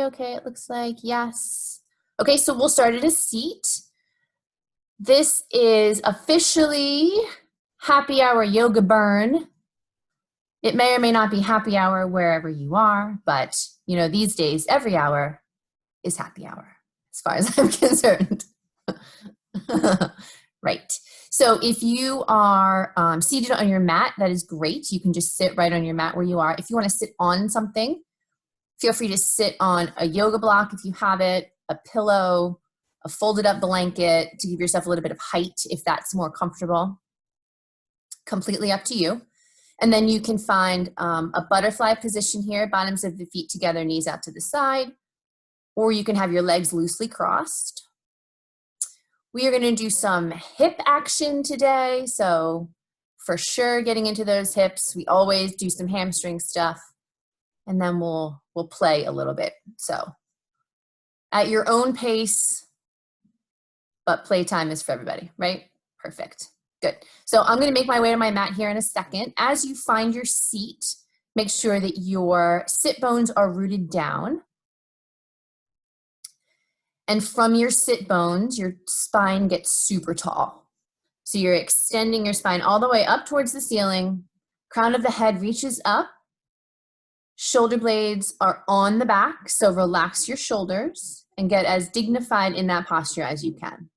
okay, it looks like, yes. Okay, so we'll start at a seat. This is officially happy hour yoga burn. It may or may not be happy hour wherever you are, but you know, these days, every hour is happy hour, as far as I'm concerned. Right. So if you are seated on your mat, that is great. You can just sit right on your mat where you are. If you want to sit on something, feel free to sit on a yoga block if you have it, a pillow, a folded up blanket to give yourself a little bit of height if that's more comfortable. Completely up to you. And then you can find a butterfly position here, bottoms of the feet together, knees out to the side, or you can have your legs loosely crossed. We are going to do some hip action today, so for sure getting into those hips. We always do some hamstring stuff, and then we'll play a little bit. So at your own pace, but playtime is for everybody, right? Perfect. Good. So I'm going to make my way to my mat here in a second. As you find your seat, make sure that your sit bones are rooted down. And from your sit bones, your spine gets super tall. So you're extending your spine all the way up towards the ceiling. Crown of the head reaches up. Shoulder blades are on the back, so relax your shoulders and get as dignified in that posture as you can.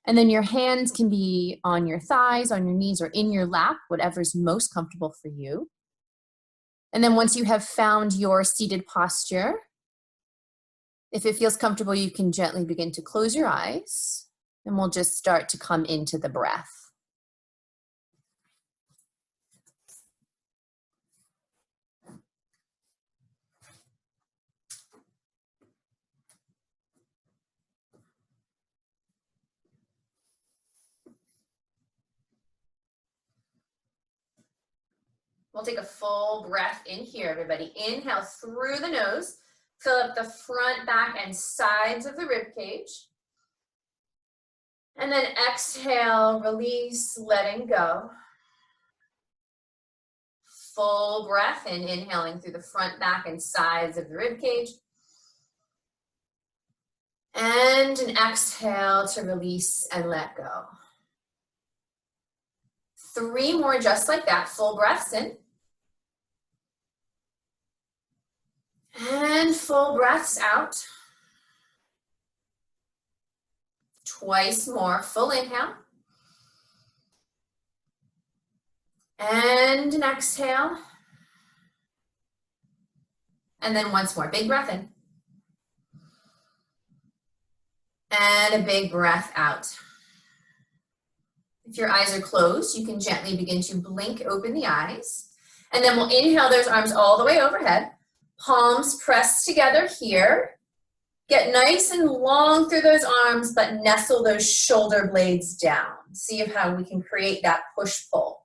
And then your hands can be on your thighs, on your knees, or in your lap, whatever's most comfortable for you. And then once you have found your seated posture, if it feels comfortable, you can gently begin to close your eyes, and we'll just start to come into the breath. We'll take a full breath in here, everybody. Inhale through the nose. Fill up the front, back, and sides of the rib cage. And then exhale, release, letting go. Full breath in, inhaling through the front, back, and sides of the rib cage. And an exhale to release and let go. 3 more just like that, full breaths in. And full breaths out. Twice more, full inhale. And an exhale. And then once more, big breath in. And a big breath out. If your eyes are closed, you can gently begin to blink open the eyes. And then we'll inhale those arms all the way overhead. Palms pressed together here. Get nice and long through those arms, but nestle those shoulder blades down. See how we can create that push-pull.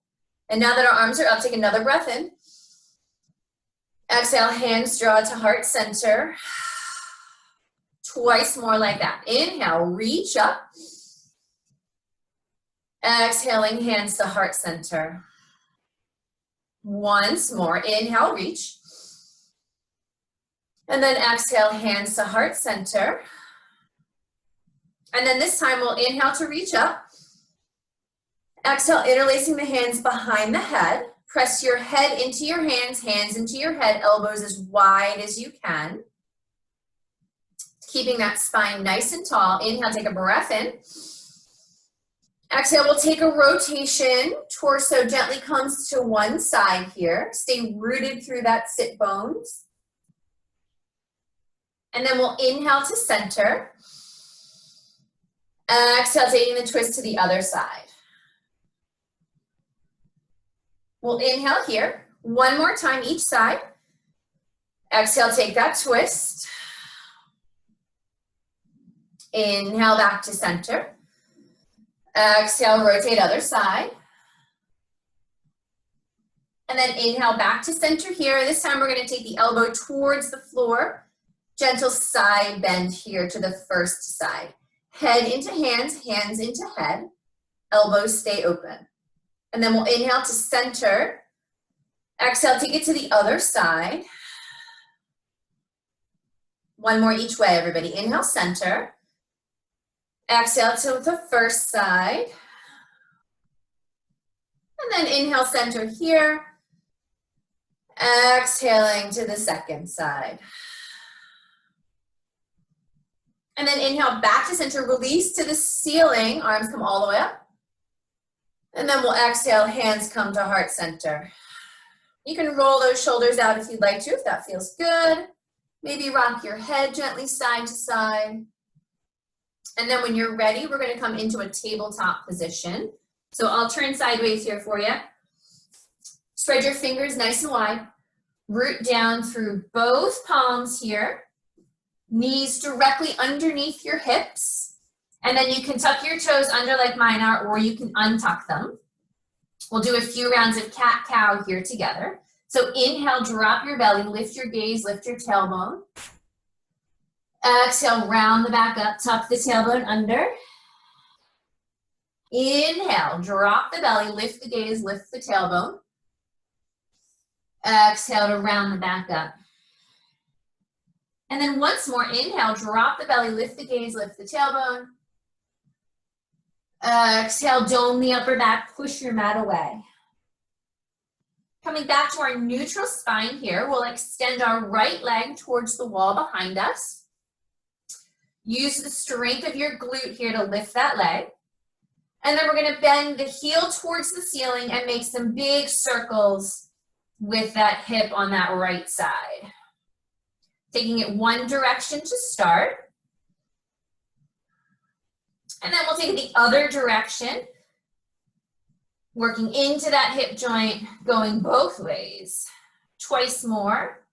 And now that our arms are up, take another breath in. Exhale, hands draw to heart center. Twice more like that. Inhale, reach up. Exhaling, hands to heart center. Once more, inhale, reach. And then exhale, hands to heart center. And then this time we'll inhale to reach up. Exhale, interlacing the hands behind the head. Press your head into your hands, hands into your head, elbows as wide as you can. Keeping that spine nice and tall. Inhale, take a breath in. Exhale, we'll take a rotation. Torso gently comes to one side here. Stay rooted through that sit bones. And then we'll inhale to center. Exhale, taking the twist to the other side. We'll inhale here. One more time each side. Exhale, take that twist. Inhale back to center. Exhale, rotate other side. And then inhale back to center here. This time we're going to take the elbow towards the floor. Gentle side bend here to the first side. Head into hands, hands into head. Elbows stay open. And then we'll inhale to center. Exhale, take it to the other side. One more each way, everybody. Inhale, center. Exhale to the first side. And then inhale, center here. Exhaling to the second side. And then inhale back to center, release to the ceiling, arms come all the way up. And then we'll exhale, hands come to heart center. You can roll those shoulders out if you'd like to, if that feels good. Maybe rock your head gently side to side. And then when you're ready, we're gonna come into a tabletop position. So I'll turn sideways here for you. Spread your fingers nice and wide. Root down through both palms here. Knees directly underneath your hips. And then you can tuck your toes under like mine are, or you can untuck them. We'll do a few rounds of cat-cow here together. So inhale, drop your belly, lift your gaze, lift your tailbone. Exhale, round the back up, tuck the tailbone under. Inhale, drop the belly, lift the gaze, lift the tailbone. Exhale to round the back up. And then once more, inhale, drop the belly, lift the gaze, lift the tailbone. Exhale, dome the upper back, push your mat away. Coming back to our neutral spine here, we'll extend our right leg towards the wall behind us. Use the strength of your glute here to lift that leg. And then we're gonna bend the heel towards the ceiling and make some big circles with that hip on that right side. Taking it one direction to start. And then we'll take it the other direction, working into that hip joint, going both ways. Twice more.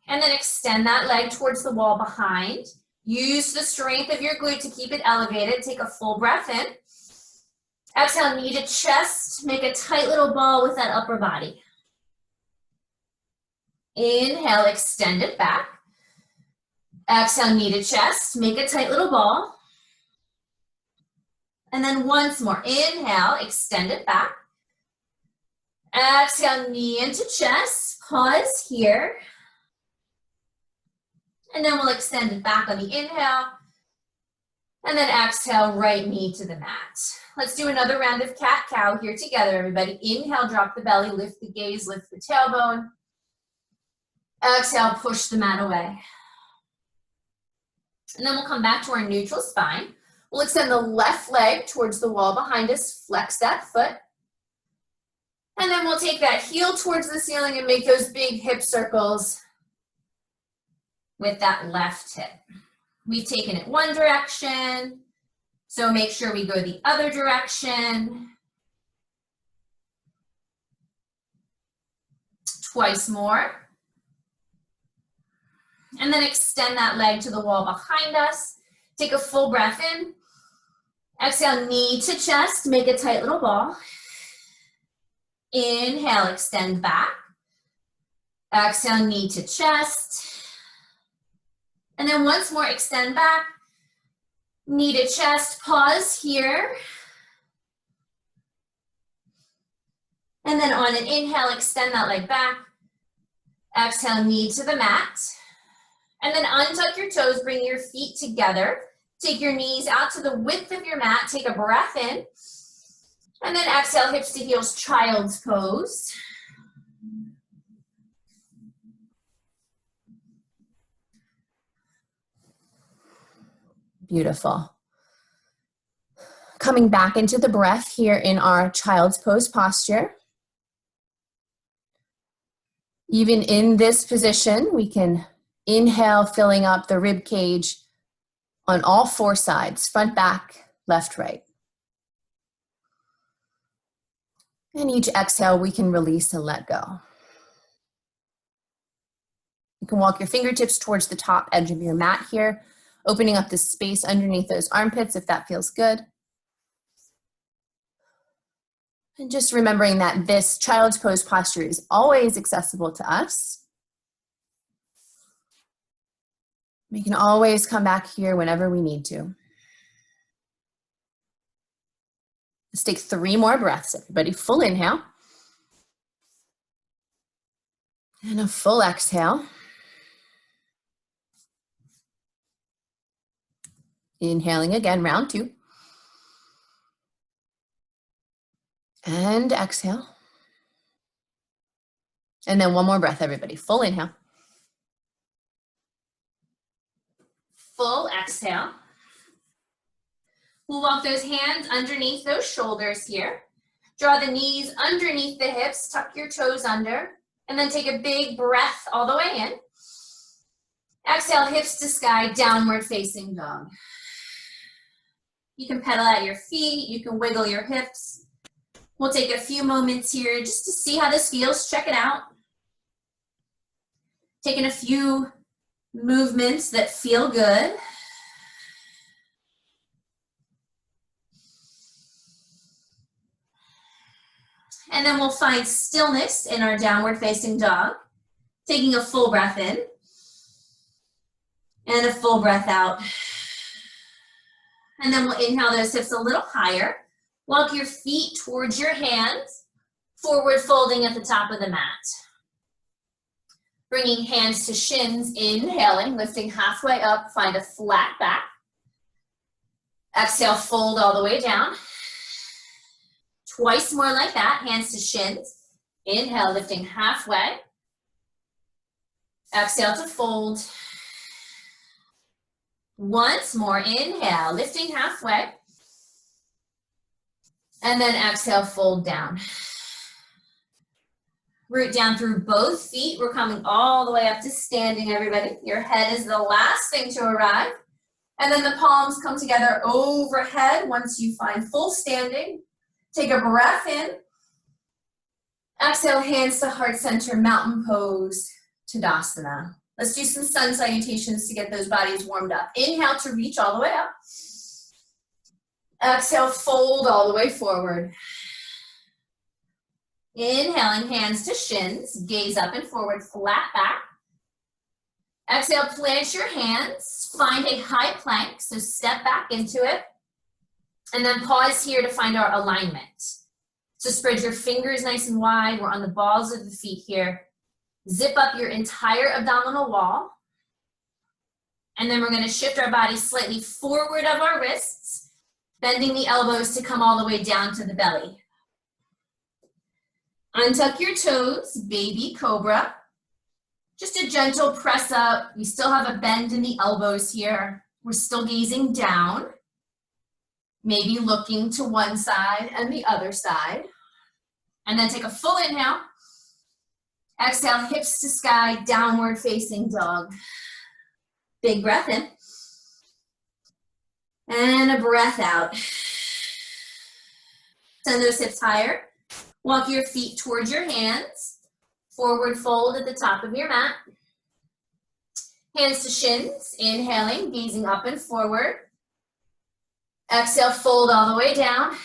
And then extend that leg towards the wall behind. Use the strength of your glute to keep it elevated. Take a full breath in. Exhale, knee to chest. Make a tight little ball with that upper body. Inhale, extend it back. Exhale, knee to chest. Make a tight little ball. And then once more. Inhale, extend it back. Exhale, knee into chest. Pause here. And then we'll extend it back on the inhale. And then exhale, right knee to the mat. Let's do another round of cat-cow here together, everybody. Inhale, drop the belly, lift the gaze, lift the tailbone. Exhale, push the mat away. And then we'll come back to our neutral spine. We'll extend the left leg towards the wall behind us, flex that foot. And then we'll take that heel towards the ceiling and make those big hip circles with that left hip. We've taken it one direction, so make sure we go the other direction. Twice more. And then extend that leg to the wall behind us. Take a full breath in. Exhale, knee to chest, make a tight little ball. Inhale, extend back. Exhale, knee to chest. And then once more, extend back. Knee to chest, pause here. And then on an inhale, extend that leg back. Exhale, knee to the mat. And then untuck your toes, bring your feet together. Take your knees out to the width of your mat. Take a breath in. And then exhale, hips to heels, child's pose. Beautiful. Coming back into the breath here in our child's pose posture. Even in this position, we can inhale, filling up the rib cage on all four sides, front, back, left, right. And each exhale, we can release and let go. You can walk your fingertips towards the top edge of your mat here, opening up the space underneath those armpits if that feels good. And just remembering that this child's pose posture is always accessible to us. We can always come back here whenever we need to. Let's take 3 more breaths, everybody. Full inhale. And a full exhale. Inhaling again, round 2. And exhale. And then one more breath, everybody. Full inhale. Full exhale. We'll walk those hands underneath those shoulders here. Draw the knees underneath the hips, tuck your toes under, and then take a big breath all the way in. Exhale, hips to sky, downward facing dog. You can pedal at your feet, you can wiggle your hips. We'll take a few moments here just to see how this feels. Check it out. Taking a few movements that feel good. And then we'll find stillness in our downward facing dog. Taking a full breath in and a full breath out. And then we'll inhale those hips a little higher. Walk your feet towards your hands, forward folding at the top of the mat. Bringing hands to shins, inhaling, lifting halfway up, find a flat back. Exhale, fold all the way down. Twice more like that, hands to shins. Inhale, lifting halfway. Exhale to fold. Once more, inhale, lifting halfway. And then exhale, fold down. Root down through both feet. We're coming all the way up to standing, everybody. Your head is the last thing to arrive. And then the palms come together overhead once you find full standing. Take a breath in. Exhale, hands to heart center, mountain pose, Tadasana. Let's do some sun salutations to get those bodies warmed up. Inhale to reach all the way up. Exhale, fold all the way forward. Inhaling, hands to shins, gaze up and forward, flat back. Exhale, plant your hands, find a high plank, so step back into it. And then pause here to find our alignment. So spread your fingers nice and wide. We're on the balls of the feet here. Zip up your entire abdominal wall. And then we're going to shift our body slightly forward of our wrists, bending the elbows to come all the way down to the belly. Untuck your toes, baby cobra. Just a gentle press up. We still have a bend in the elbows here. We're still gazing down. Maybe looking to one side and the other side. And then take a full inhale. Exhale, hips to sky, downward facing dog. Big breath in. And a breath out. Send those hips higher. Walk your feet towards your hands. Forward fold at the top of your mat. Hands to shins, inhaling, gazing up and forward. Exhale, fold all the way down.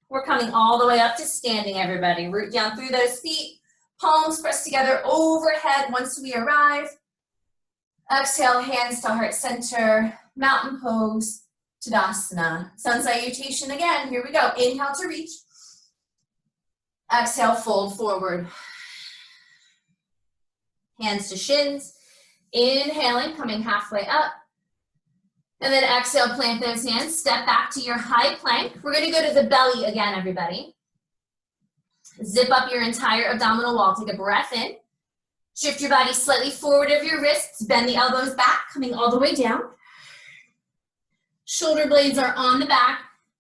We're coming all the way up to standing, everybody. Root down through those feet. Palms pressed together overhead once we arrive. Exhale, hands to heart center, mountain pose, Tadasana. Sun salutation again, here we go. Inhale to reach. Exhale, fold forward. Hands to shins. Inhaling, coming halfway up. And then exhale, plant those hands. Step back to your high plank. We're going to go to the belly again, everybody. Zip up your entire abdominal wall. Take a breath in. Shift your body slightly forward of your wrists. Bend the elbows back, coming all the way down. Shoulder blades are on the back.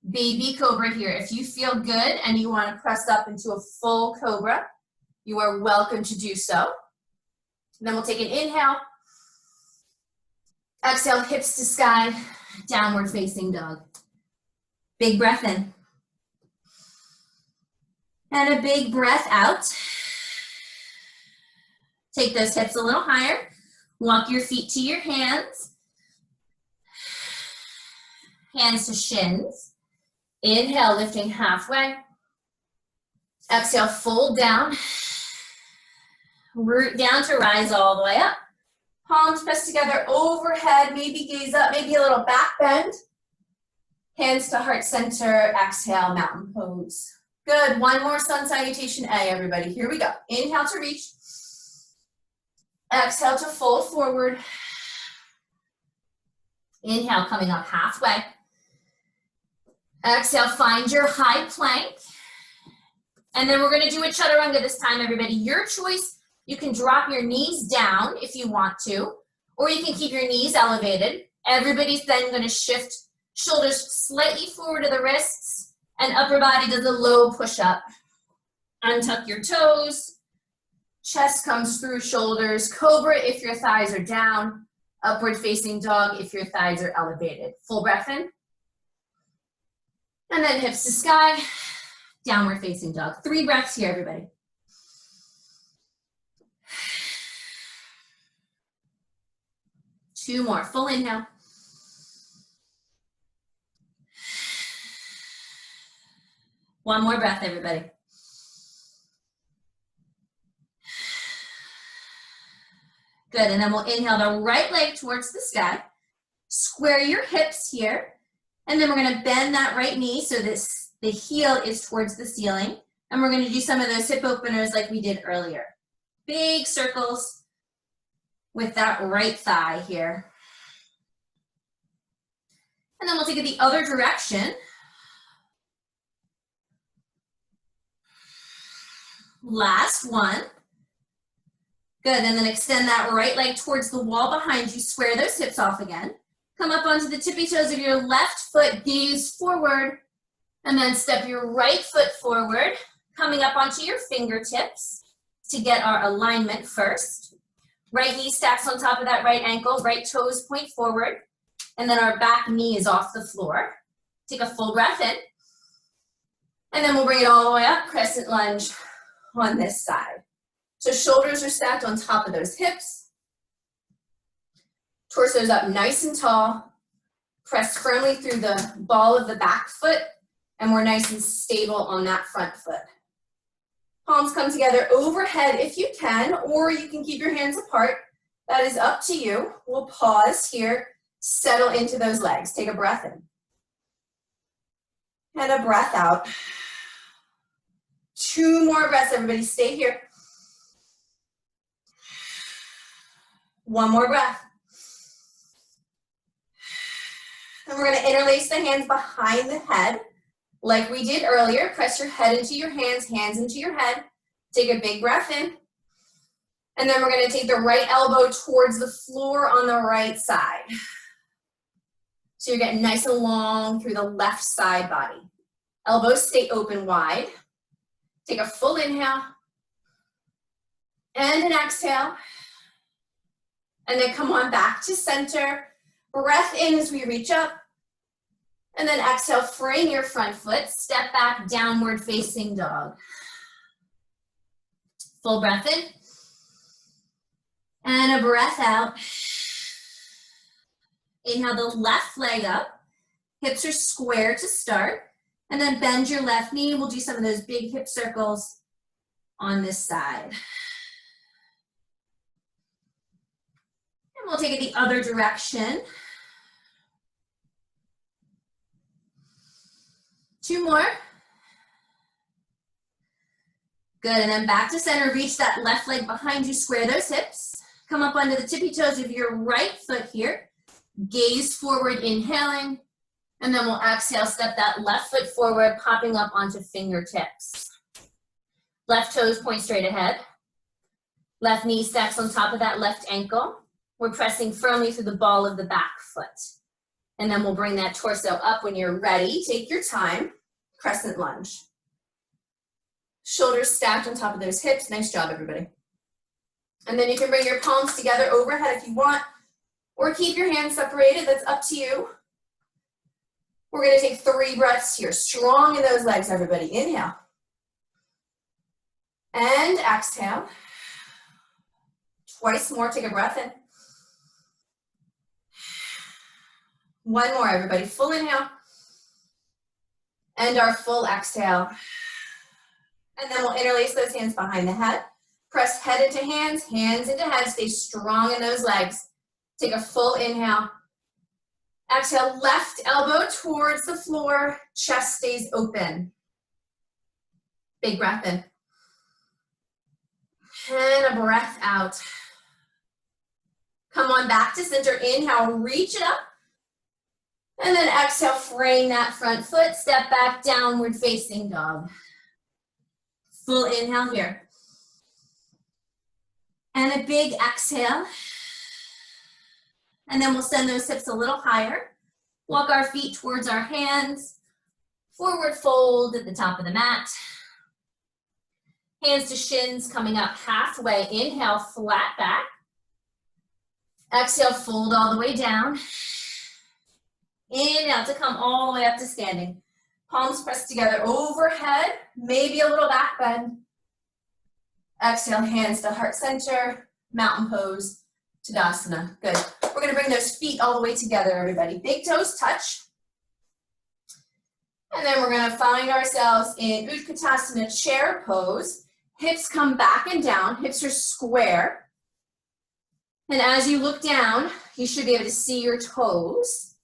Baby cobra here. If you feel good and you want to press up into a full cobra, you are welcome to do so. And then we'll take an inhale. Exhale, hips to sky, downward facing dog. Big breath in. And a big breath out. Take those hips a little higher. Walk your feet to your hands. Hands to shins. Inhale, lifting halfway. Exhale, fold down. Root down to rise all the way up. Palms pressed together overhead, maybe gaze up, maybe a little back bend. Hands to heart center, exhale, mountain pose. Good, one more sun salutation A, everybody. Here we go. Inhale to reach. Exhale to fold forward. Inhale, coming up halfway. Exhale, find your high plank. And then we're gonna do a chaturanga this time, everybody. Your choice, you can drop your knees down if you want to, or you can keep your knees elevated. Everybody's then gonna shift shoulders slightly forward to the wrists, and upper body does a low push-up. Untuck your toes, chest comes through shoulders, cobra if your thighs are down, upward facing dog if your thighs are elevated. Full breath in. And then hips to sky, downward facing dog. 3 breaths here, everybody. Two more, full inhale. One more breath, everybody. Good, and then we'll inhale the right leg towards the sky. Square your hips here, and then we're gonna bend that right knee so the heel is towards the ceiling, and we're gonna do some of those hip openers like we did earlier. Big circles with that right thigh here. And then we'll take it the other direction. Last one. Good, and then extend that right leg towards the wall behind you. Square those hips off again. Come up onto the tippy toes of your left foot, gaze forward, and then step your right foot forward, coming up onto your fingertips to get our alignment first. Right knee stacks on top of that right ankle, right toes point forward, and then our back knee is off the floor. Take a full breath in, and then we'll bring it all the way up, crescent lunge on this side. So shoulders are stacked on top of those hips. Torso's up nice and tall. Press firmly through the ball of the back foot, and we're nice and stable on that front foot. Palms come together overhead if you can, or you can keep your hands apart. That is up to you. We'll pause here, settle into those legs. Take a breath in. And a breath out. 2 more breaths, everybody. Stay here. 1 more breath. And we're gonna interlace the hands behind the head like we did earlier. Press your head into your hands, hands into your head. Take a big breath in. And then we're gonna take the right elbow towards the floor on the right side. So you're getting nice and long through the left side body. Elbows stay open wide. Take a full inhale. And an exhale. And then come on back to center. Breath in as we reach up. And then exhale, frame your front foot. Step back, downward facing dog. Full breath in. And a breath out. Inhale the left leg up. Hips are square to start. And then bend your left knee. We'll do some of those big hip circles on this side. And we'll take it the other direction. 2 more. Good, and then back to center. Reach that left leg behind you. Square those hips. Come up onto the tippy toes of your right foot here. Gaze forward, inhaling. And then we'll exhale, step that left foot forward, popping up onto fingertips. Left toes point straight ahead. Left knee stacks on top of that left ankle. We're pressing firmly through the ball of the back foot. And then we'll bring that torso up when you're ready. Take your time. Crescent lunge. Shoulders stacked on top of those hips. Nice job, everybody. And then you can bring your palms together overhead if you want, or keep your hands separated. That's up to you. We're gonna take 3 breaths here. Strong in those legs, everybody. Inhale. And exhale. Twice more, take a breath in. 1 more, everybody. Full inhale. And our full exhale. And then we'll interlace those hands behind the head. Press head into hands, hands into head. Stay strong in those legs. Take a full inhale. Exhale, left elbow towards the floor. Chest stays open. Big breath in. And a breath out. Come on back to center. Inhale, reach it up. And then exhale, frame that front foot, step back, downward facing dog. Full inhale here. And a big exhale. And then we'll send those hips a little higher. Walk our feet towards our hands. Forward fold at the top of the mat. Hands to shins coming up halfway. Inhale, flat back. Exhale, fold all the way down. Inhale to come all the way up to standing. Palms pressed together overhead, maybe a little back bend. Exhale, hands to heart center, mountain pose, Tadasana. Good. We're gonna bring those feet all the way together, everybody. Big toes touch. And then we're gonna find ourselves in Utkatasana chair pose. Hips come back and down, hips are square. And as you look down, you should be able to see your toes.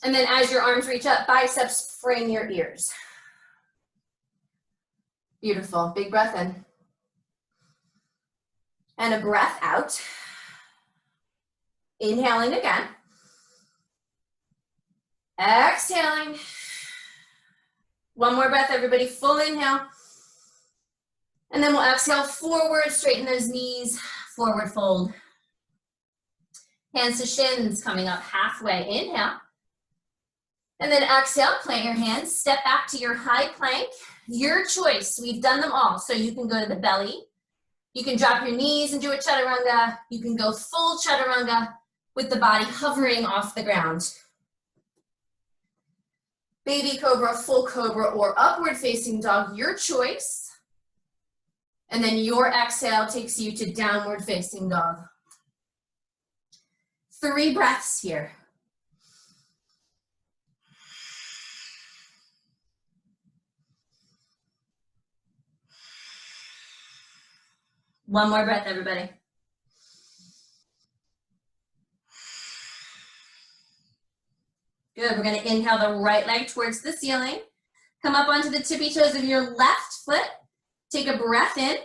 And then as your arms reach up, biceps frame your ears. Beautiful, big breath in. And a breath out. Inhaling again. Exhaling. One more breath, everybody, full inhale. And then we'll exhale forward, straighten those knees, forward fold. Hands to shins, coming up halfway, inhale. And then exhale, plant your hands, step back to your high plank. Your choice, we've done them all. So you can go to the belly. You can drop your knees and do a chaturanga. You can go full chaturanga with the body hovering off the ground. Baby cobra, full cobra, or upward facing dog, your choice. And then your exhale takes you to downward facing dog. 3 breaths here. One more breath, everybody. Good, we're gonna inhale the right leg towards the ceiling. Come up onto the tippy toes of your left foot. Take a breath in.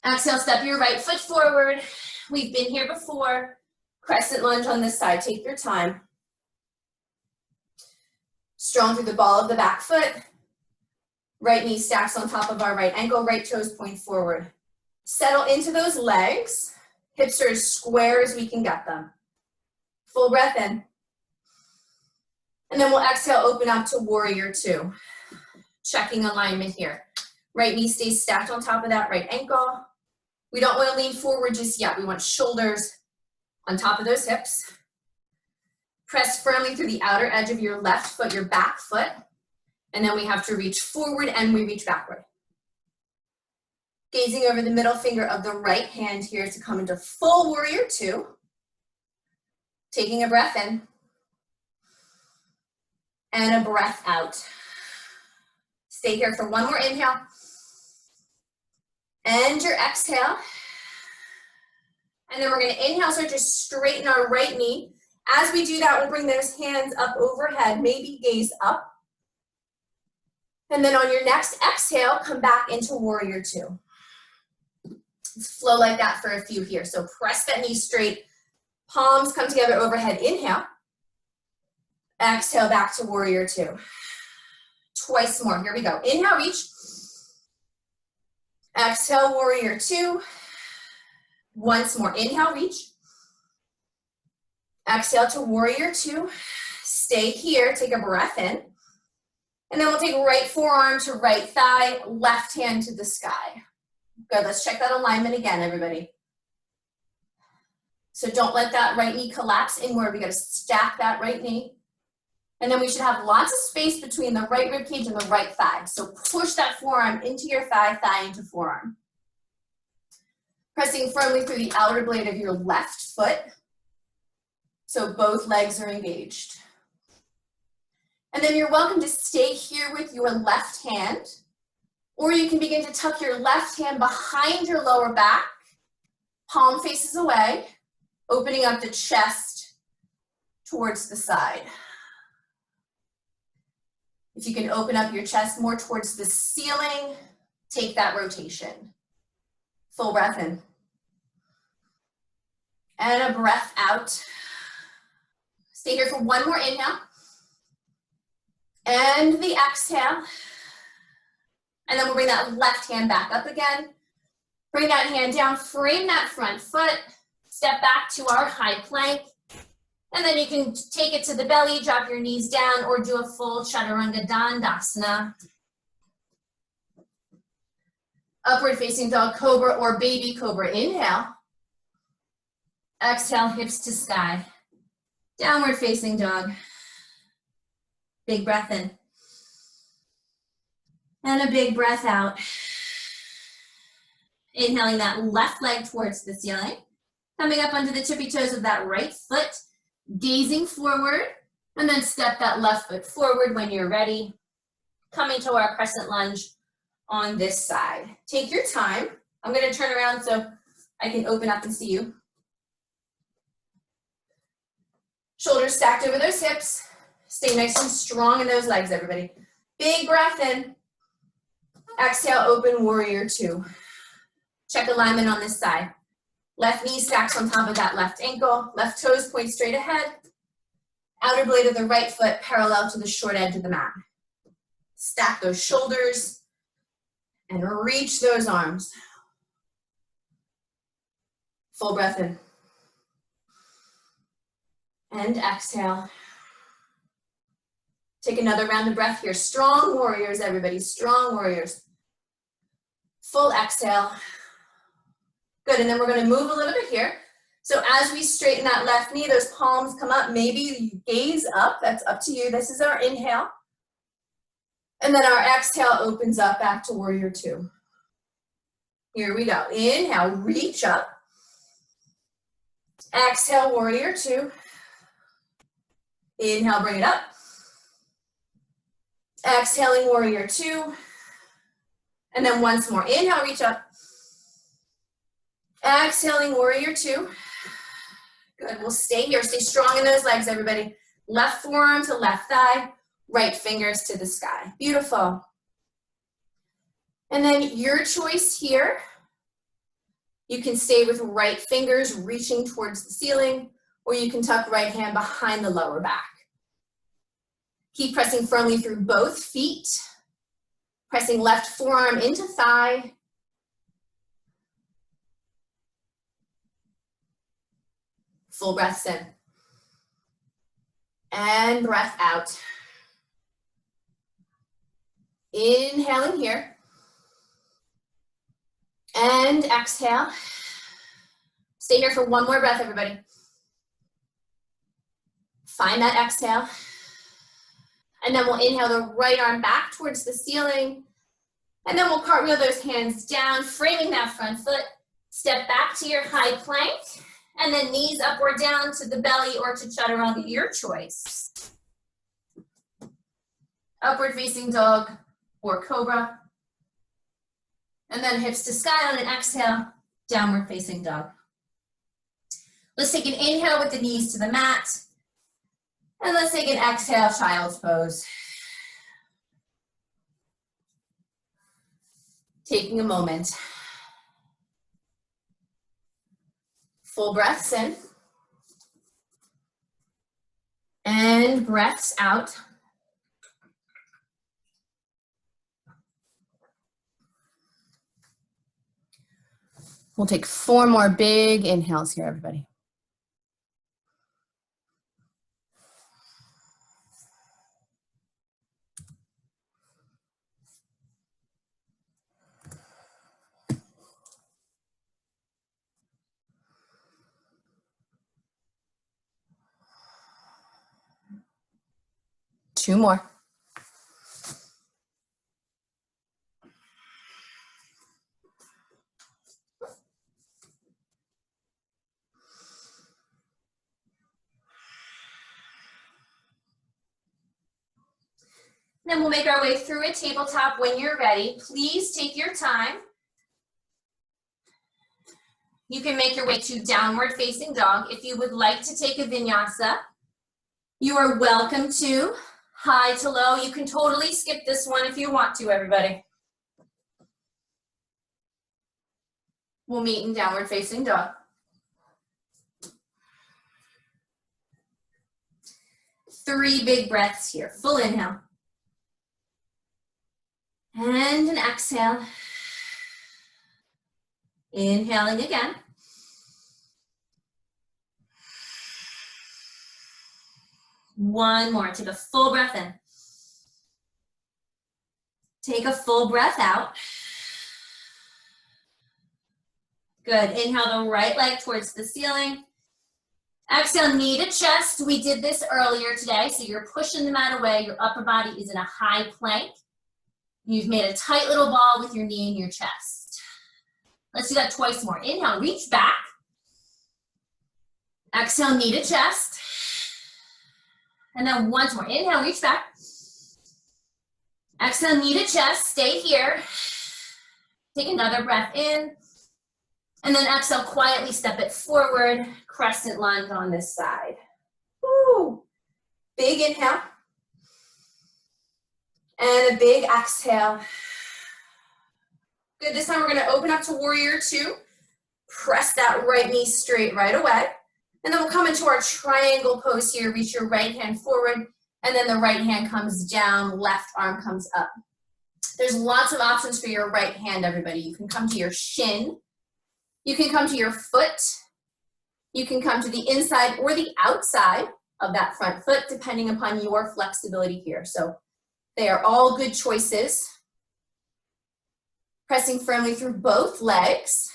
Exhale, step your right foot forward. We've been here before. Crescent lunge on this side, take your time. Strong through the ball of the back foot. Right knee stacks on top of our right ankle, right toes point forward. Settle into those legs. Hips are as square as we can get them. Full breath in. And then we'll exhale, open up to warrior 2. Checking alignment here. Right knee stays stacked on top of that right ankle. We don't want to lean forward just yet. We want shoulders on top of those hips. Press firmly through the outer edge of your left foot, your back foot. And then we have to reach forward and we reach backward. Gazing over the middle finger of the right hand here to come into full warrior 2. Taking a breath in. And a breath out. Stay here for one more inhale. And your exhale. And then we're going to inhale, start to straighten our right knee. As we do that, we'll bring those hands up overhead, maybe gaze up. And then on your next exhale, come back into warrior 2. Let's flow like that for a few here. So press that knee straight. Palms come together overhead. Inhale. Exhale back to warrior 2. Twice more. Here we go. Inhale, reach. Exhale, warrior 2. Once more. Inhale, reach. Exhale to warrior 2. Stay here. Take a breath in. And then we'll take right forearm to right thigh, left hand to the sky. Good. Let's check that alignment again, everybody. So don't let that right knee collapse inward. We got to stack that right knee. And then we should have lots of space between the right rib cage and the right thigh. So push that forearm into your thigh, thigh into forearm. Pressing firmly through the outer blade of your left foot. So both legs are engaged. And then you're welcome to stay here with your left hand, or you can begin to tuck your left hand behind your lower back, palm faces away, opening up the chest towards the side. If you can open up your chest more towards the ceiling, take that rotation. Full breath in. And a breath out. Stay here for one more inhale. And the exhale. And then we'll bring that left hand back up again. Bring that hand down, frame that front foot, step back to our high plank. And then you can take it to the belly, drop your knees down, or do a full Chaturanga Dandasana. Upward facing dog cobra or baby cobra. Inhale. Exhale, hips to sky. Downward facing dog. Big breath in. And a big breath out. Inhaling that left leg towards the ceiling. Coming up onto the tippy toes of that right foot. Gazing forward. And then step that left foot forward when you're ready. Coming to our crescent lunge on this side. Take your time. I'm going to turn around so I can open up and see you. Shoulders stacked over those hips. Stay nice and strong in those legs, everybody. Big breath in. Exhale, open warrior two. Check alignment on this side. Left knee stacks on top of that left ankle. Left toes point straight ahead. Outer blade of the right foot parallel to the short edge of the mat. Stack those shoulders and reach those arms. Full breath in. And exhale. Take another round of breath here. Strong warriors, everybody. Strong warriors. Full exhale. Good, and then we're gonna move a little bit here. So as we straighten that left knee, those palms come up. Maybe you gaze up, that's up to you. This is our inhale. And then our exhale opens up back to warrior two. Here we go. Inhale, reach up. Exhale, warrior two. Inhale, bring it up. Exhaling, warrior two. And then once more. Inhale, reach up. Exhaling, warrior two. Good, we'll stay here. Stay strong in those legs, everybody. Left forearm to left thigh. Right fingers to the sky. Beautiful. And then your choice here. You can stay with right fingers reaching towards the ceiling, or you can tuck right hand behind the lower back. Keep pressing firmly through both feet. Pressing left forearm into thigh. Full breaths in. And breath out. Inhaling here. And exhale. Stay here for one more breath, everybody. Find that exhale. And then we'll inhale the right arm back towards the ceiling. And then we'll cartwheel those hands down, framing that front foot. Step back to your high plank. And then knees up or down to the belly or to chaturanga, your choice. Upward facing dog or cobra. And then hips to sky on an exhale, downward facing dog. Let's take an inhale with the knees to the mat. And let's take an exhale, child's pose. Taking a moment. Full breaths in. And breaths out. We'll take 4 more big inhales here, everybody. Two more. Then we'll make our way through a tabletop when you're ready. Please take your time. You can make your way to downward facing dog. If you would like to take a vinyasa, you are welcome to. High to low. You can totally skip this one if you want to, everybody. We'll meet in downward facing dog. 3 big breaths here. Full inhale. And an exhale. Inhaling again. One more. Take a full breath in. Take a full breath out. Good. Inhale the right leg towards the ceiling. Exhale, knee to chest. We did this earlier today, so you're pushing the mat away. Your upper body is in a high plank. You've made a tight little ball with your knee in your chest. Let's do that twice more. Inhale, reach back. Exhale, knee to chest. And then once more. Inhale, reach back. Exhale, knee to chest. Stay here. Take another breath in. And then exhale, quietly step it forward. Crescent lunge on this side. Woo. Big inhale. And a big exhale. Good, this time we're gonna open up to warrior 2. Press that right knee straight right away. And then we'll come into our triangle pose here. Reach your right hand forward, and then the right hand comes down, left arm comes up. There's lots of options for your right hand, everybody. You can come to your shin. You can come to your foot. You can come to the inside or the outside of that front foot, depending upon your flexibility here. So they are all good choices. Pressing firmly through both legs.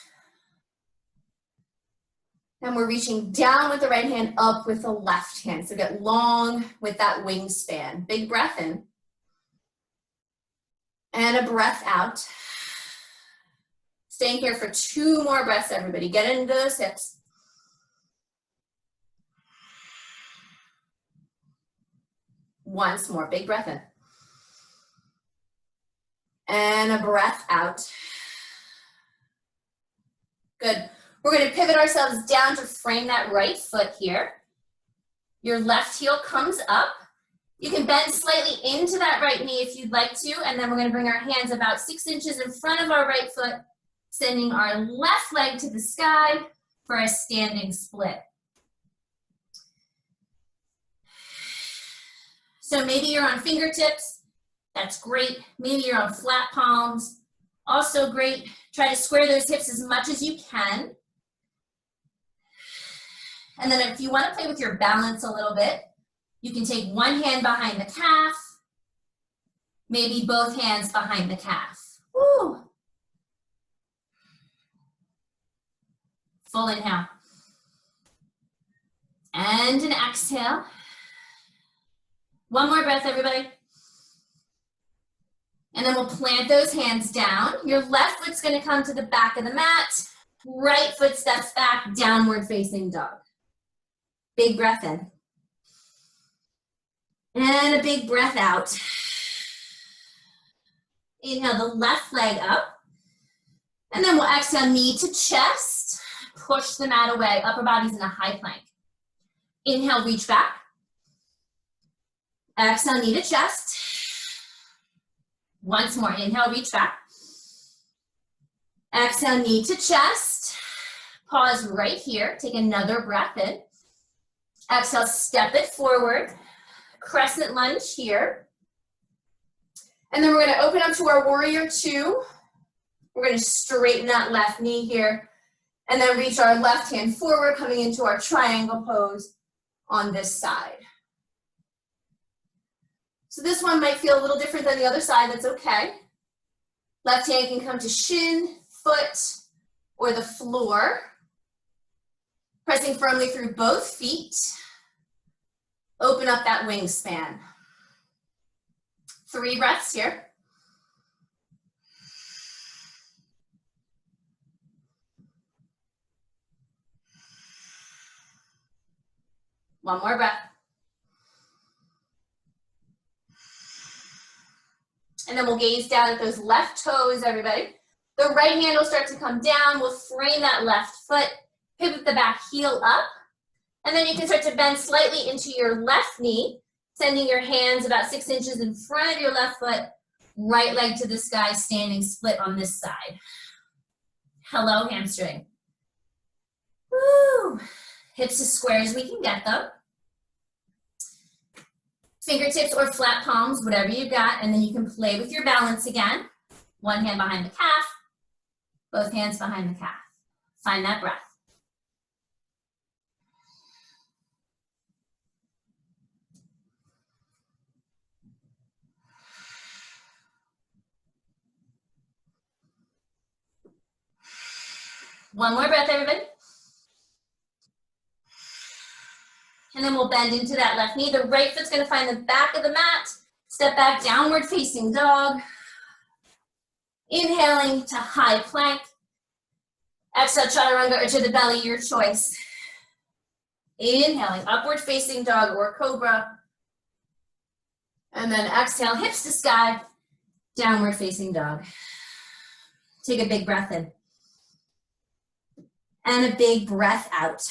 And we're reaching down with the right hand, up with the left hand. So get long with that wingspan. Big breath in. And a breath out. Staying here for 2 more breaths, everybody. Get into those hips. Once more, big breath in. And a breath out. Good. We're going to pivot ourselves down to frame that right foot here. Your left heel comes up. You can bend slightly into that right knee if you'd like to, and then we're going to bring our hands about 6 inches in front of our right foot, sending our left leg to the sky for a standing split. So maybe you're on fingertips. That's great. Maybe you're on flat palms. Also great. Try to square those hips as much as you can. And then if you want to play with your balance a little bit, you can take one hand behind the calf, maybe both hands behind the calf. Woo. Full inhale. And an exhale. One more breath, everybody. And then we'll plant those hands down. Your left foot's gonna come to the back of the mat. Right foot steps back, downward facing dog. Big breath in. And a big breath out. Inhale the left leg up. And then we'll exhale, knee to chest. Push the mat away, upper body's in a high plank. Inhale, reach back. Exhale, knee to chest. Once more, inhale, reach back. Exhale, knee to chest. Pause right here, take another breath in. Exhale, step it forward. Crescent lunge here. And then we're gonna open up to our warrior 2. We're gonna straighten that left knee here. And then reach our left hand forward, coming into our triangle pose on this side. So this one might feel a little different than the other side, that's okay. Left hand can come to shin, foot, or the floor. Pressing firmly through both feet. Open up that wingspan. 3 breaths here. One more breath. And then we'll gaze down at those left toes, everybody. The right hand will start to come down. We'll frame that left foot, pivot the back heel up. And then you can start to bend slightly into your left knee, sending your hands about 6 inches in front of your left foot, right leg to the sky, standing split on this side. Hello, hamstring. Woo! Hips as square as we can get them. Fingertips or flat palms, whatever you got, and then you can play with your balance again. One hand behind the calf, both hands behind the calf. Find that breath. One more breath, everybody. And then we'll bend into that left knee. The right foot's gonna find the back of the mat. Step back, downward facing dog. Inhaling to high plank. Exhale, chaturanga or to the belly, your choice. Inhaling, upward facing dog or cobra. And then exhale, hips to sky, downward facing dog. Take a big breath in. And a big breath out.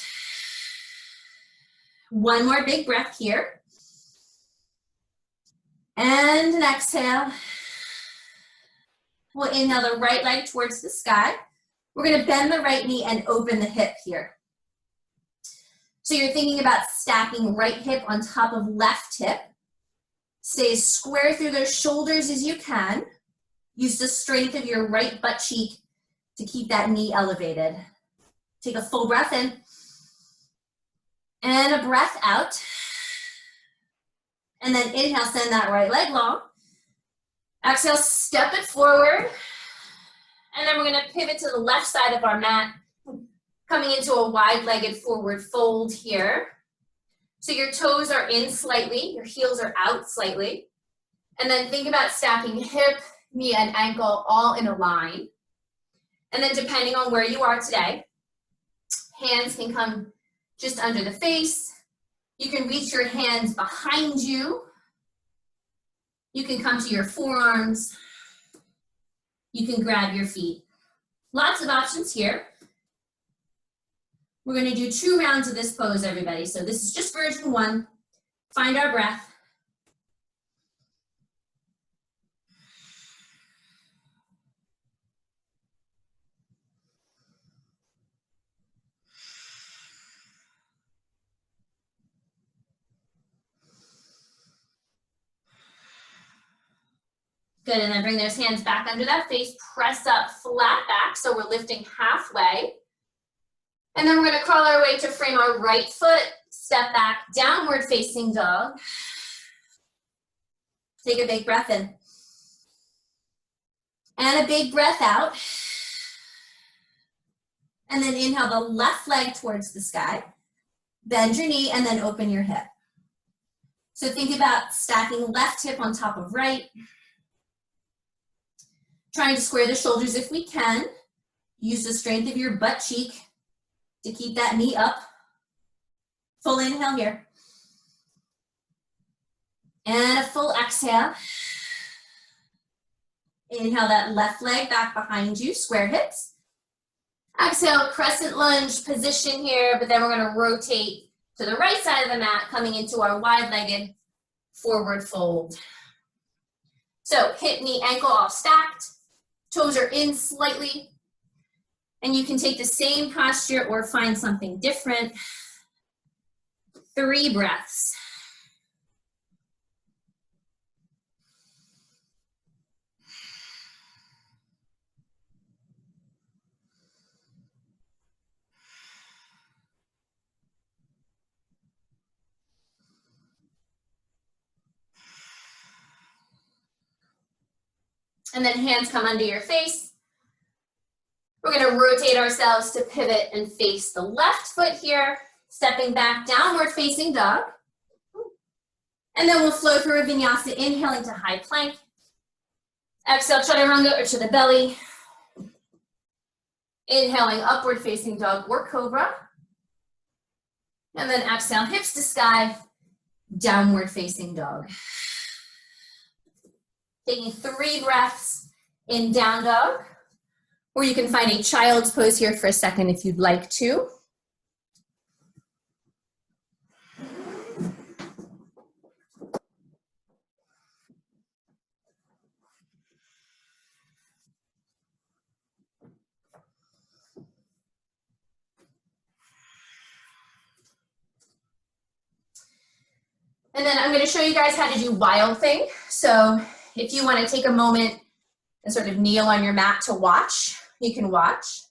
One more big breath here. And an exhale. We'll inhale the right leg towards the sky. We're gonna bend the right knee and open the hip here. So you're thinking about stacking right hip on top of left hip. Stay as square through those shoulders as you can. Use the strength of your right butt cheek to keep that knee elevated. Take a full breath in. And a breath out. And then inhale, send that right leg long. Exhale, step it forward. And then we're gonna pivot to the left side of our mat, coming into a wide-legged forward fold here. So your toes are in slightly, your heels are out slightly. And then think about stacking hip, knee, and ankle all in a line. And then depending on where you are today, hands can come just under the face. You can reach your hands behind you. You can come to your forearms. You can grab your feet. Lots of options here. We're gonna do 2 rounds of this pose, everybody. So this is just version 1. Find our breath. Good, and then bring those hands back under that face, press up, flat back, so we're lifting halfway. And then we're gonna crawl our way to frame our right foot, step back, downward facing dog. Take a big breath in. And a big breath out. And then inhale the left leg towards the sky. Bend your knee and then open your hip. So think about stacking left hip on top of right. Trying to square the shoulders if we can. Use the strength of your butt cheek to keep that knee up. Full inhale here. And a full exhale. Inhale that left leg back behind you, square hips. Exhale, crescent lunge position here, but then we're gonna rotate to the right side of the mat, coming into our wide-legged forward fold. So hip, knee, ankle all stacked. Toes are in slightly. And you can take the same posture or find something different. 3 breaths. And then hands come under your face. We're gonna rotate ourselves to pivot and face the left foot here, stepping back, downward facing dog. And then we'll flow through a vinyasa, inhaling to high plank. Exhale, chaturanga or to the belly. Inhaling, upward facing dog or cobra. And then exhale, hips to sky, downward facing dog. Taking 3 breaths in down dog, or you can find a child's pose here for a second if you'd like to. And then I'm going to show you guys how to do wild thing. So if you want to take a moment and sort of kneel on your mat to watch, you can watch.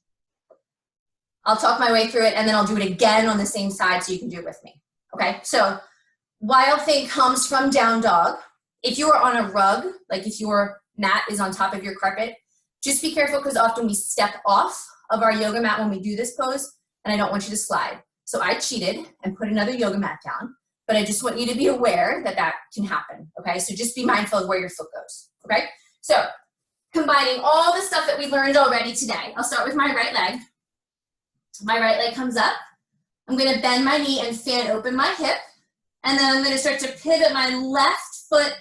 I'll talk my way through it, and then I'll do it again on the same side so you can do it with me. Okay, so wild thing comes from down dog. If you are on a rug, like if your mat is on top of your carpet, just be careful because often we step off of our yoga mat when we do this pose, and I don't want you to slide. So I cheated and put another yoga mat down, but I just want you to be aware that that can happen, okay? So just be mindful of where your foot goes, okay? So combining all the stuff that we learned already today, I'll start with my right leg. My right leg comes up. I'm gonna bend my knee and fan open my hip, and then I'm gonna start to pivot my left foot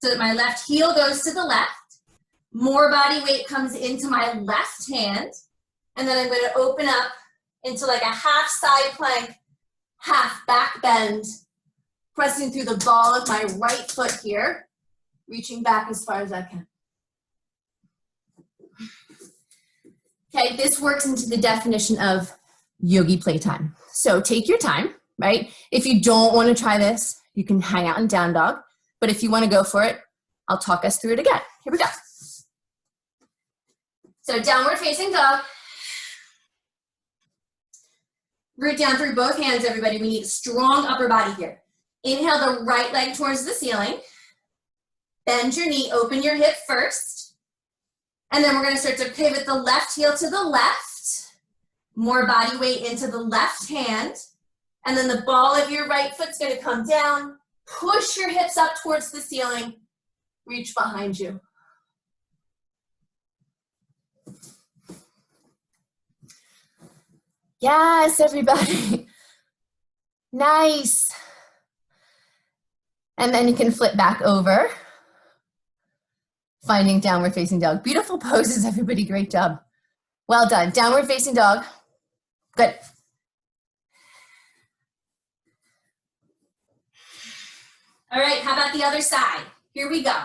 so that my left heel goes to the left. More body weight comes into my left hand, and then I'm gonna open up into like a half side plank, half back bend, pressing through the ball of my right foot here, reaching back as far as I can. Okay, this works into the definition of yogi playtime. So take your time, right? If you don't want to try this, you can hang out in down dog. But if you want to go for it, I'll talk us through it again. Here we go. So downward facing dog. Root down through both hands, everybody. We need a strong upper body here. Inhale the right leg towards the ceiling. Bend your knee, open your hip first. And then we're going to start to pivot the left heel to the left. More body weight into the left hand. And then the ball of your right foot's going to come down. Push your hips up towards the ceiling. Reach behind you. Yes, everybody. Nice. And then you can flip back over. Finding downward facing dog. Beautiful poses, everybody. Great job. Well done. Downward facing dog. Good. All right, how about the other side? Here we go.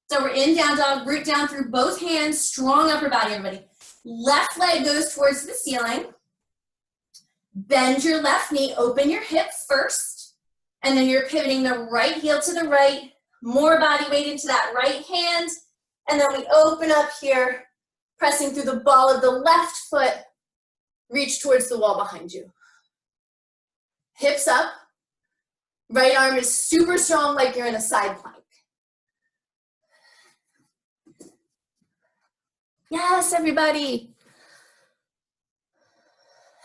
So we're in down dog, root down through both hands, strong upper body, everybody. Left leg goes towards the ceiling. Bend your left knee, open your hip first, and then you're pivoting the right heel to the right, more body weight into that right hand, and then we open up here, pressing through the ball of the left foot, reach towards the wall behind you. Hips up, right arm is super strong like you're in a side plank. Yes, everybody.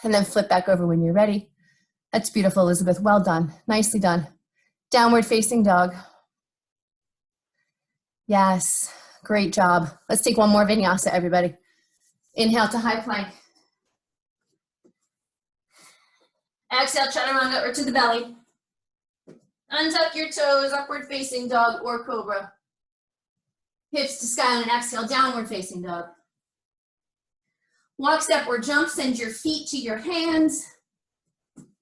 And then flip back over when you're ready. That's beautiful, Elizabeth. Well done. Nicely done. Downward facing dog. Yes, great job. Let's take one more vinyasa, everybody. Inhale to high plank. Exhale, chaturanga or to the belly. Untuck your toes, upward facing dog or cobra. Hips to sky on an exhale, downward facing dog. Walk, step, or jump, send your feet to your hands.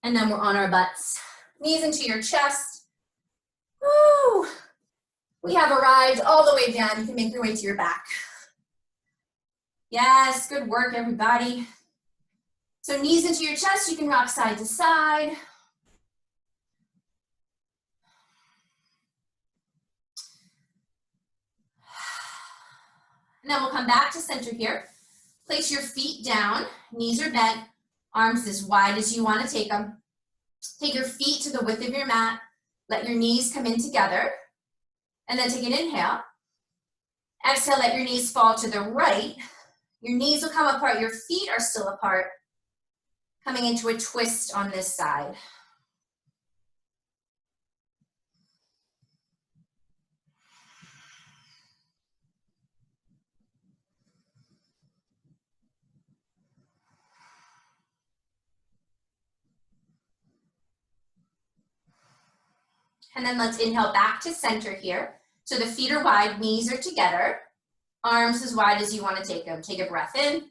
And then we're on our butts. Knees into your chest. Woo! We have arrived all the way down. You can make your way to your back. Yes, good work, everybody. So knees into your chest, you can rock side to side. And then we'll come back to center here. Place your feet down, knees are bent, arms as wide as you want to take them. Take your feet to the width of your mat. Let your knees come in together. And then take an inhale. Exhale, let your knees fall to the right. Your knees will come apart, your feet are still apart. Coming into a twist on this side. And then let's inhale back to center here. So the feet are wide, knees are together. Arms as wide as you want to take them. Take a breath in.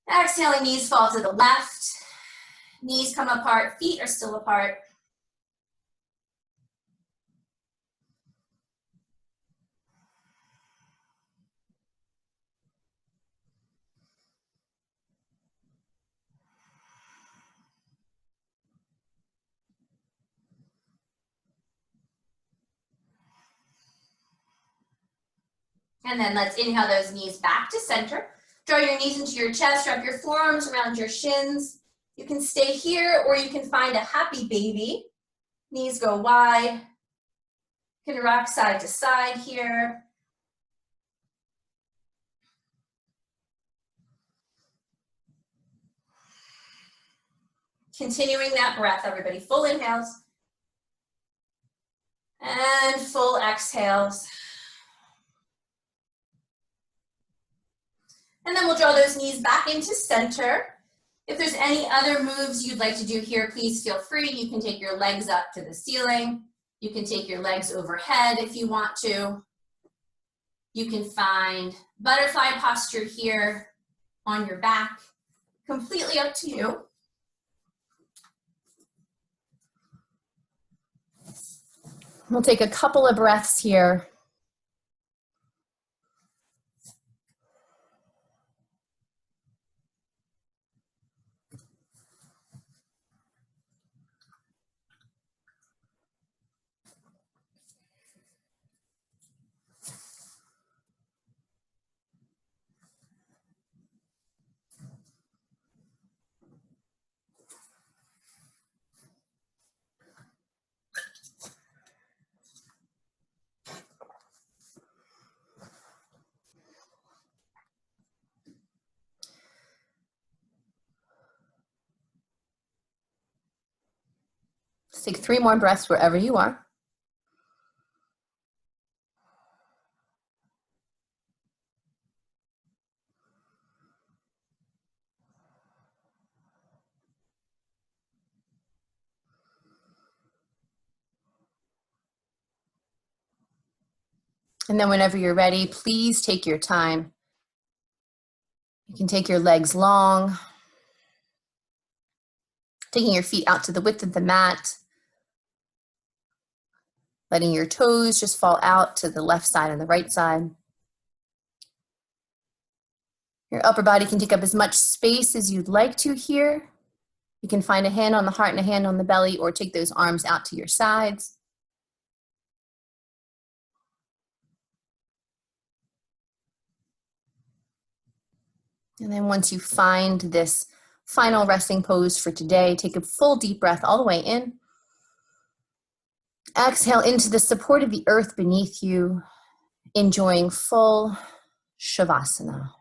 Exhaling, knees fall to the left. Knees come apart, feet are still apart. And then let's inhale those knees back to center. Draw your knees into your chest, wrap your forearms around your shins. You can stay here or you can find a happy baby. Knees go wide. You can rock side to side here. Continuing that breath, everybody. Full inhales and full exhales. And then we'll draw those knees back into center. If there's any other moves you'd like to do here, please feel free. You can take your legs up to the ceiling. You can take your legs overhead if you want to. You can find butterfly posture here on your back. Completely up to you. We'll take a couple of breaths here. Let's take 3 more breaths wherever you are. And then whenever you're ready, please take your time. You can take your legs long, taking your feet out to the width of the mat, letting your toes just fall out to the left side and the right side. Your upper body can take up as much space as you'd like to here. You can find a hand on the heart and a hand on the belly, or take those arms out to your sides. And then once you find this final resting pose for today, take a full deep breath all the way in. Exhale into the support of the earth beneath you, enjoying full Shavasana.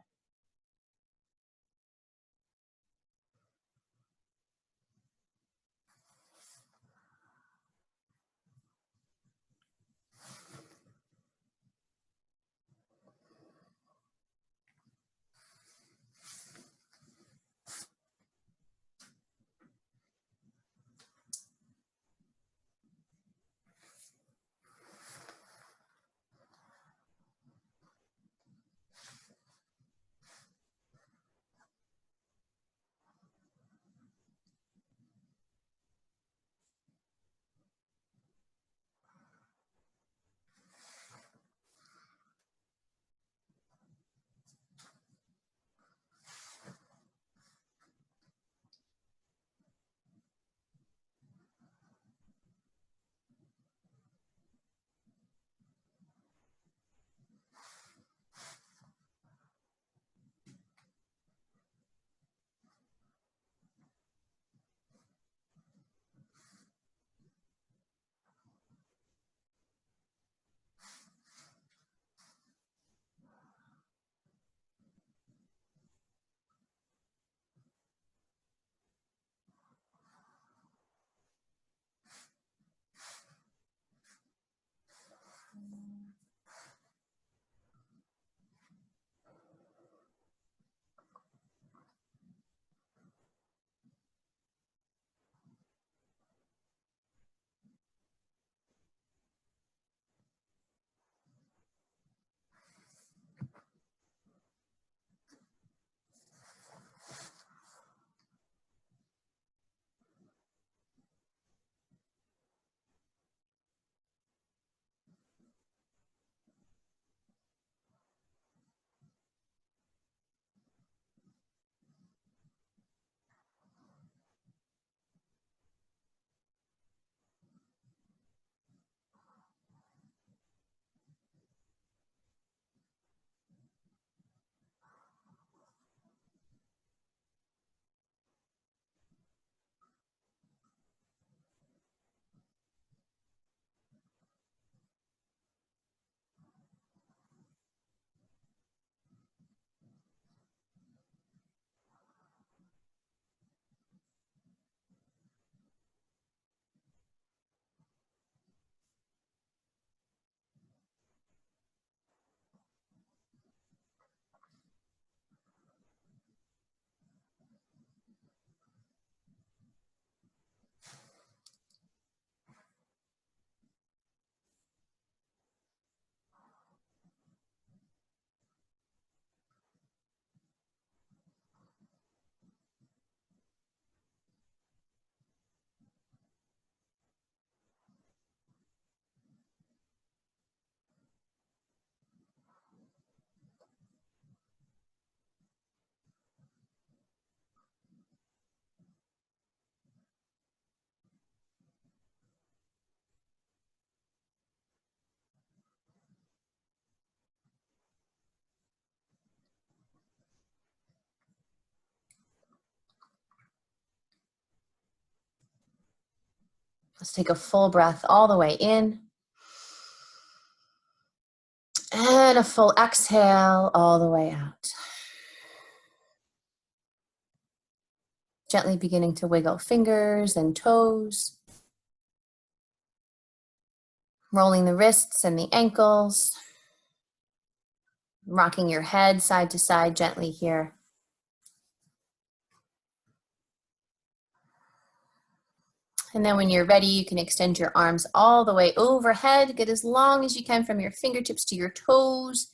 Let's take a full breath all the way in. And a full exhale all the way out. Gently beginning to wiggle fingers and toes. Rolling the wrists and the ankles. Rocking your head side to side gently here. And then when you're ready, you can extend your arms all the way overhead. Get as long as you can from your fingertips to your toes.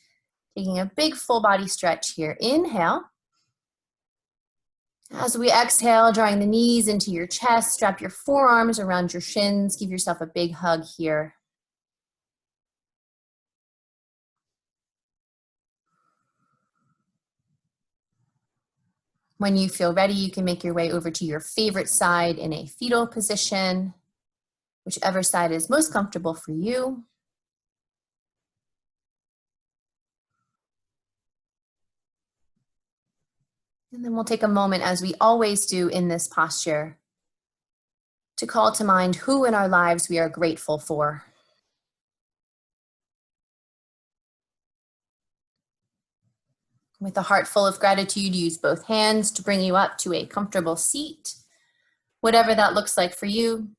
Taking a big full body stretch here. Inhale. As we exhale, drawing the knees into your chest, strap your forearms around your shins. Give yourself a big hug here. When you feel ready, you can make your way over to your favorite side in a fetal position, whichever side is most comfortable for you. And then we'll take a moment, as we always do in this posture, to call to mind who in our lives we are grateful for. With a heart full of gratitude, use both hands to bring you up to a comfortable seat, whatever that looks like for you.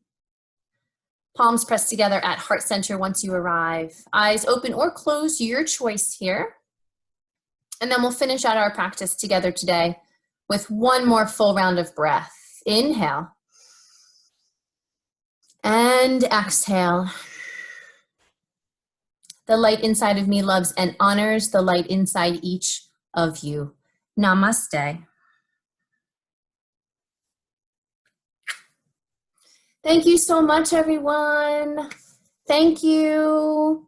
Palms pressed together at heart center once you arrive. Eyes open or closed, your choice here. And then we'll finish out our practice together today with one more full round of breath. Inhale. And exhale. The light inside of me loves and honors the light inside each of you. Namaste. Thank you so much, everyone. Thank you.